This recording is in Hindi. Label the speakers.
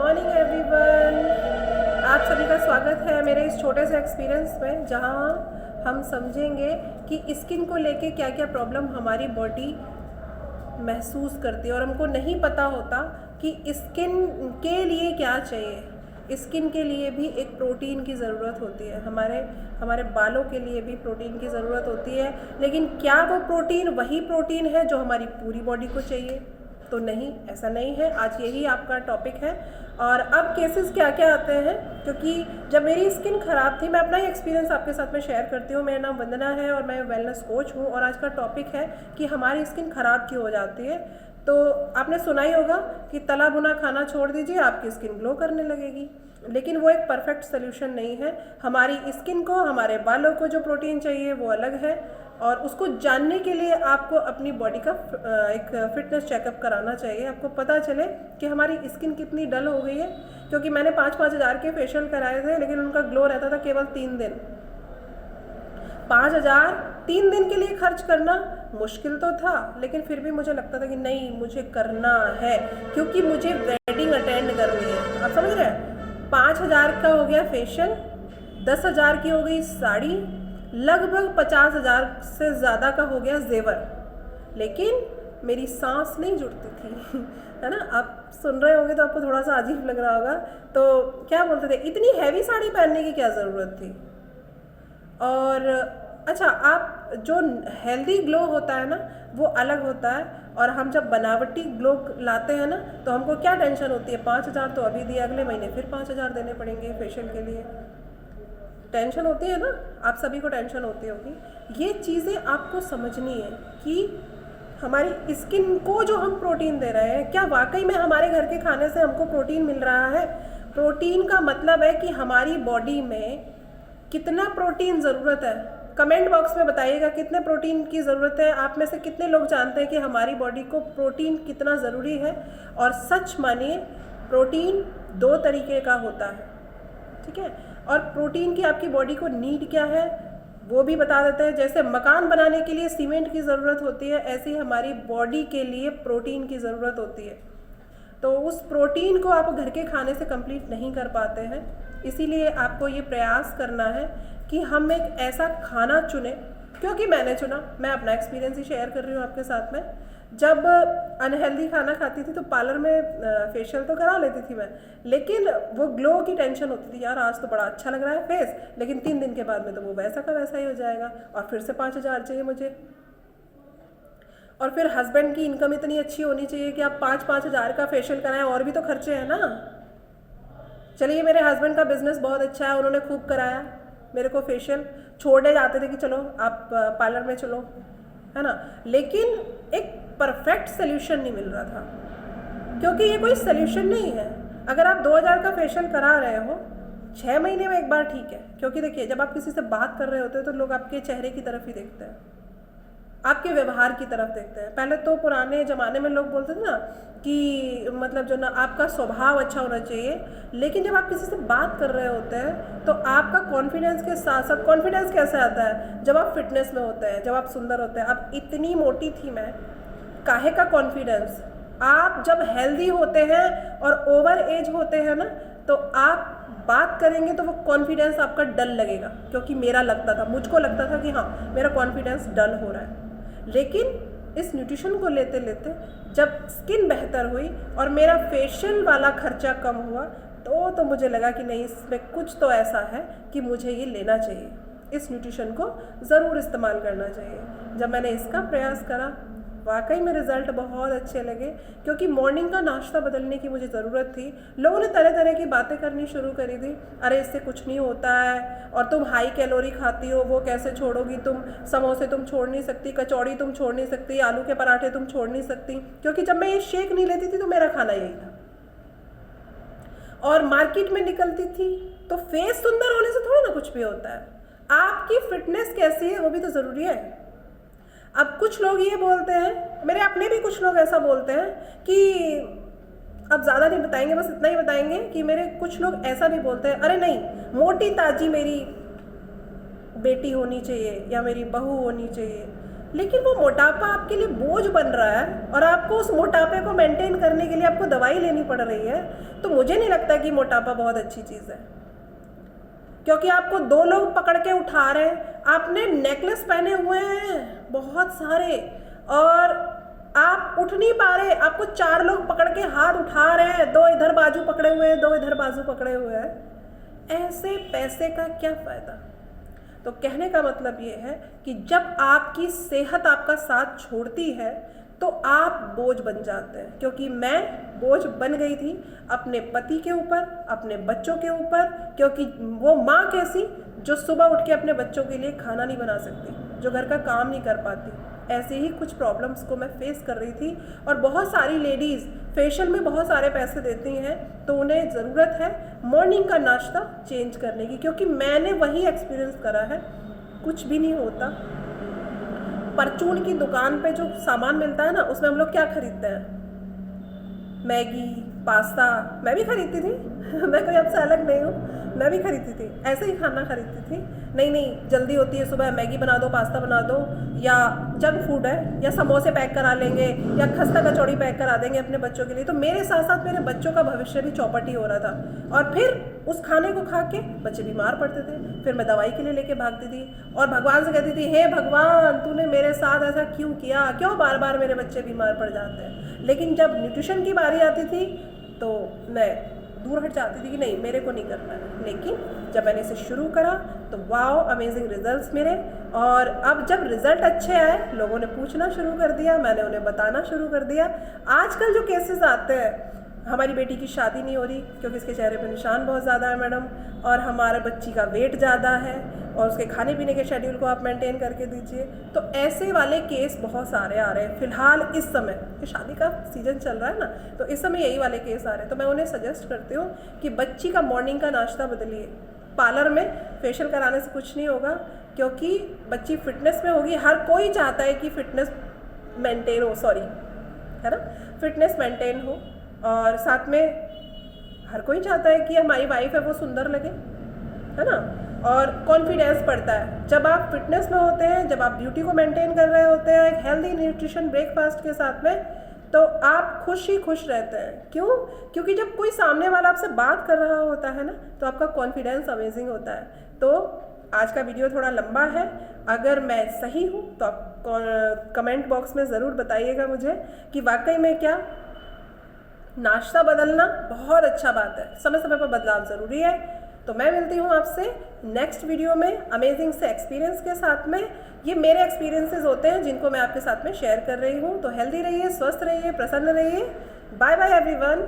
Speaker 1: Morning everyone. आप सभी का स्वागत है मेरे इस छोटे से एक्सपीरियंस में, जहां हम समझेंगे कि स्किन को लेके क्या क्या प्रॉब्लम हमारी बॉडी महसूस करती है और हमको नहीं पता होता कि स्किन के लिए क्या चाहिए। स्किन के लिए भी एक प्रोटीन की ज़रूरत होती है, हमारे बालों के लिए भी प्रोटीन की ज़रूरत होती है। लेकिन क्या वो प्रोटीन वही प्रोटीन है जो हमारी पूरी बॉडी को चाहिए? तो नहीं, ऐसा नहीं है। आज यही आपका टॉपिक है। और अब केसेस क्या क्या आते हैं, क्योंकि जब मेरी स्किन ख़राब थी, मैं अपना ही एक्सपीरियंस आपके साथ में शेयर करती हूँ। मेरा नाम वंदना है और मैं वेलनेस कोच हूँ। और आज का टॉपिक है कि हमारी स्किन ख़राब क्यों हो जाती है। तो आपने सुना ही होगा कि तला भुना खाना छोड़ दीजिए, आपकी स्किन ग्लो करने लगेगी। लेकिन वो एक परफेक्ट सोल्यूशन नहीं है। हमारी स्किन को, हमारे बालों को जो प्रोटीन चाहिए वो अलग है। और उसको जानने के लिए आपको अपनी बॉडी का एक फिटनेस चेकअप कराना चाहिए। आपको पता चले कि हमारी स्किन कितनी डल हो गई है। क्योंकि मैंने 5-5 हज़ार के फेशियल कराए थे, लेकिन उनका ग्लो रहता था केवल 3 दिन। 5,000 3 दिन के लिए खर्च करना मुश्किल तो था, लेकिन फिर भी मुझे लगता था कि नहीं, मुझे करना है, क्योंकि मुझे वेडिंग अटेंड करनी है। आप समझ रहे हैं? 5,000 का हो गया फेशियल, 10,000 की हो गई साड़ी, लगभग 50,000 से ज़्यादा का हो गया जेवर। लेकिन मेरी सांस नहीं जुड़ती थी है ना। आप सुन रहे होंगे तो आपको थोड़ा सा अजीब लग रहा होगा। तो क्या बोलते थे, इतनी हैवी साड़ी पहनने की क्या ज़रूरत थी। और अच्छा, आप जो हेल्दी ग्लो होता है ना, वो अलग होता है। और हम जब बनावटी ग्लो लाते हैं ना, तो हमको क्या टेंशन होती है, 5,000 तो अभी दिए, अगले महीने फिर 5,000 देने पड़ेंगे फेशियल के लिए। टेंशन होती है ना, आप सभी को टेंशन होती होगी। ये चीज़ें आपको समझनी है कि हमारी स्किन को जो हम प्रोटीन दे रहे हैं, क्या वाकई में हमारे घर के खाने से हमको प्रोटीन मिल रहा है। प्रोटीन का मतलब है कि हमारी बॉडी में कितना प्रोटीन ज़रूरत है। कमेंट बॉक्स में बताइएगा कितने प्रोटीन की ज़रूरत है। आप में से कितने लोग जानते हैं कि हमारी बॉडी को प्रोटीन कितना ज़रूरी है। और सच मानिए, प्रोटीन 2 तरीके का होता है, ठीक है। और प्रोटीन की आपकी बॉडी को नीड क्या है वो भी बता देते हैं। जैसे मकान बनाने के लिए सीमेंट की ज़रूरत होती है, ऐसे ही हमारी बॉडी के लिए प्रोटीन की ज़रूरत होती है। तो उस प्रोटीन को आप घर के खाने से कंप्लीट नहीं कर पाते हैं। इसीलिए आपको ये प्रयास करना है कि हम एक ऐसा खाना चुने, क्योंकि मैंने चुना, मैं अपना एक्सपीरियंस ही शेयर कर रही हूँ आपके साथ में। जब अनहेल्दी खाना खाती थी तो पार्लर में फेशियल तो करा लेती थी मैं, लेकिन वो ग्लो की टेंशन होती थी, यार आज तो बड़ा अच्छा लग रहा है फेस, लेकिन 3 दिन के बाद में तो वो वैसा का वैसा ही हो जाएगा और फिर से 5,000 चाहिए मुझे। और फिर हस्बैंड की इनकम इतनी अच्छी होनी चाहिए कि आप 5-5 हज़ार का फेशियल कराएं, और भी तो खर्चे हैं ना। चलिए, मेरे हस्बैंड का बिजनेस बहुत अच्छा है, उन्होंने खूब कराया मेरे को फेशियल, छोड़ने जाते थे कि चलो आप पार्लर में चलो, है ना। लेकिन एक परफेक्ट सोल्यूशन नहीं मिल रहा था, क्योंकि ये कोई सोल्यूशन नहीं है। अगर आप 2,000 का फेशियल करा रहे हो 6 महीने में एक बार, ठीक है। क्योंकि देखिए, जब आप किसी से बात कर रहे होते हो तो लोग आपके चेहरे की तरफ ही देखते हैं, आपके व्यवहार की तरफ देखते हैं। पहले तो पुराने ज़माने में लोग बोलते थे ना कि मतलब जो ना, आपका स्वभाव अच्छा होना चाहिए। लेकिन जब आप किसी से बात कर रहे होते हैं तो आपका कॉन्फिडेंस के साथ साथ, कॉन्फिडेंस कैसे आता है, जब आप फिटनेस में होते हैं, जब आप सुंदर होते हैं। अब इतनी मोटी थी मैं, काहे का कॉन्फिडेंस। आप जब हेल्दी होते हैं और ओवर एज होते हैं ना, तो आप बात करेंगे तो वो कॉन्फिडेंस आपका डल लगेगा। क्योंकि मेरा लगता था, मुझको लगता था कि हाँ, मेरा कॉन्फिडेंस डल हो रहा है। लेकिन इस न्यूट्रिशन को लेते लेते जब स्किन बेहतर हुई और मेरा फेशियल वाला खर्चा कम हुआ, तो मुझे लगा कि नहीं, इसमें कुछ तो ऐसा है कि मुझे ये लेना चाहिए, इस न्यूट्रिशन को ज़रूर इस्तेमाल करना चाहिए। जब मैंने इसका प्रयास करा, वाकई में रिज़ल्ट बहुत अच्छे लगे, क्योंकि मॉर्निंग का नाश्ता बदलने की मुझे ज़रूरत थी। लोगों ने तरह तरह की बातें करनी शुरू करी थी, अरे इससे कुछ नहीं होता है, और तुम हाई कैलोरी खाती हो, वो कैसे छोड़ोगी तुम, समोसे तुम छोड़ नहीं सकती, कचौड़ी तुम छोड़ नहीं सकती, आलू के पराठे तुम छोड़ नहीं सकती। क्योंकि जब मैं ये शेक नहीं लेती थी तो मेरा खाना यही था। और मार्केट में निकलती थी तो फेस सुंदर होने से थोड़ा ना कुछ भी होता है, आपकी फिटनेस कैसी है वो भी तो ज़रूरी है। अब कुछ लोग ये बोलते हैं, मेरे अपने भी कुछ लोग ऐसा बोलते हैं कि, अब ज़्यादा नहीं बताएंगे, बस इतना ही बताएंगे कि मेरे कुछ लोग ऐसा भी बोलते हैं, अरे नहीं, मोटी ताजी मेरी बेटी होनी चाहिए या मेरी बहू होनी चाहिए। लेकिन वो मोटापा आपके लिए बोझ बन रहा है और आपको उस मोटापे को मेंटेन करने के लिए आपको दवाई लेनी पड़ रही है, तो मुझे नहीं लगता कि मोटापा बहुत अच्छी चीज़ है। क्योंकि आपको 2 लोग पकड़ के उठा रहे हैं, आपने नेकलेस पहने हुए हैं बहुत सारे और आप उठ नहीं पा रहे, आपको 4 लोग पकड़ के हाथ उठा रहे हैं, 2 इधर बाजू पकड़े हुए हैं, 2 इधर बाजू पकड़े हुए हैं, ऐसे पैसे का क्या फ़ायदा। तो कहने का मतलब ये है कि जब आपकी सेहत आपका साथ छोड़ती है तो आप बोझ बन जाते हैं। क्योंकि मैं बोझ बन गई थी अपने पति के ऊपर, अपने बच्चों के ऊपर, क्योंकि वो माँ कैसी जो सुबह उठ के अपने बच्चों के लिए खाना नहीं बना सकती, जो घर का काम नहीं कर पाती। ऐसे ही कुछ प्रॉब्लम्स को मैं फेस कर रही थी। और बहुत सारी लेडीज़ फेशियल में बहुत सारे पैसे देती हैं, तो उन्हें ज़रूरत है मॉर्निंग का नाश्ता चेंज करने की, क्योंकि मैंने वही एक्सपीरियंस करा है। कुछ भी नहीं होता। परचून की दुकान पे जो सामान मिलता है ना, उसमें हम लोग क्या खरीदते हैं? Maggi, pasta. मैं भी खरीदती थी मैं कोई आपसे अलग नहीं हूँ, मैं भी खरीदती थी, ऐसे ही खाना खरीदती थी। नहीं जल्दी होती है सुबह, मैगी बना दो, पास्ता बना दो, या जंक फूड है, या समोसे पैक करा लेंगे, या खस्ता कचौड़ी पैक करा देंगे अपने बच्चों के लिए। तो मेरे साथ साथ मेरे बच्चों का भविष्य भी चौपट ही हो रहा था। और फिर उस खाने को खा के बच्चे बीमार पड़ते थे, फिर मैं दवाई के लिए लेके भागती थी और भगवान से कहती थी, हे भगवान तूने मेरे साथ ऐसा क्यों किया, क्यों बार बार मेरे बच्चे बीमार पड़ जाते हैं। लेकिन जब न्यूट्रिशन की बारी आती थी तो मैं दूर हट जाती थी कि नहीं, मेरे को नहीं करना है। लेकिन जब मैंने इसे शुरू करा तो वाओ, अमेजिंग रिजल्ट्स मिले। और अब जब रिज़ल्ट अच्छे आए, लोगों ने पूछना शुरू कर दिया, मैंने उन्हें बताना शुरू कर दिया। आजकल जो केसेस आते हैं, हमारी बेटी की शादी नहीं हो रही क्योंकि इसके चेहरे पे निशान बहुत ज़्यादा है मैडम, और हमारे बच्ची का वेट ज़्यादा है, और उसके खाने पीने के शेड्यूल को आप मेंटेन करके दीजिए। तो ऐसे वाले केस बहुत सारे आ रहे हैं फ़िलहाल इस समय, कि शादी का सीज़न चल रहा है ना, तो इस समय यही वाले केस आ रहे हैं। तो मैं उन्हें सजेस्ट करती हूँ कि बच्ची का मॉर्निंग का नाश्ता बदलिए। पार्लर में फेशियल कराने से कुछ नहीं होगा, क्योंकि बच्ची फिटनेस में होगी। हर कोई चाहता है कि फिटनेस मेंटेन हो, है ना, फिटनेस मेंटेन हो, और साथ में हर कोई चाहता है कि हमारी वाइफ है वो सुंदर लगे, है ना, और कॉन्फिडेंस बढ़ता है जब आप फिटनेस में होते हैं, जब आप ब्यूटी को मेंटेन कर रहे होते हैं एक हेल्दी न्यूट्रिशन ब्रेकफास्ट के साथ में, तो आप खुश ही खुश रहते हैं। क्यों? क्योंकि जब कोई सामने वाला आपसे बात कर रहा होता है ना, तो आपका कॉन्फिडेंस अमेजिंग होता है। तो आज का वीडियो थोड़ा लंबा है, अगर मैं सही हूँ तो आप कमेंट बॉक्स में ज़रूर बताइएगा मुझे कि वाकई में क्या नाश्ता बदलना बहुत अच्छा बात है, समय समय पर बदलाव ज़रूरी है। तो मैं मिलती हूँ आपसे नेक्स्ट वीडियो में अमेजिंग से एक्सपीरियंस के साथ में। ये मेरे एक्सपीरियंसेस होते हैं जिनको मैं आपके साथ में शेयर कर रही हूँ। तो हेल्दी रहिए, स्वस्थ रहिए, प्रसन्न रहिए। Bye bye everyone.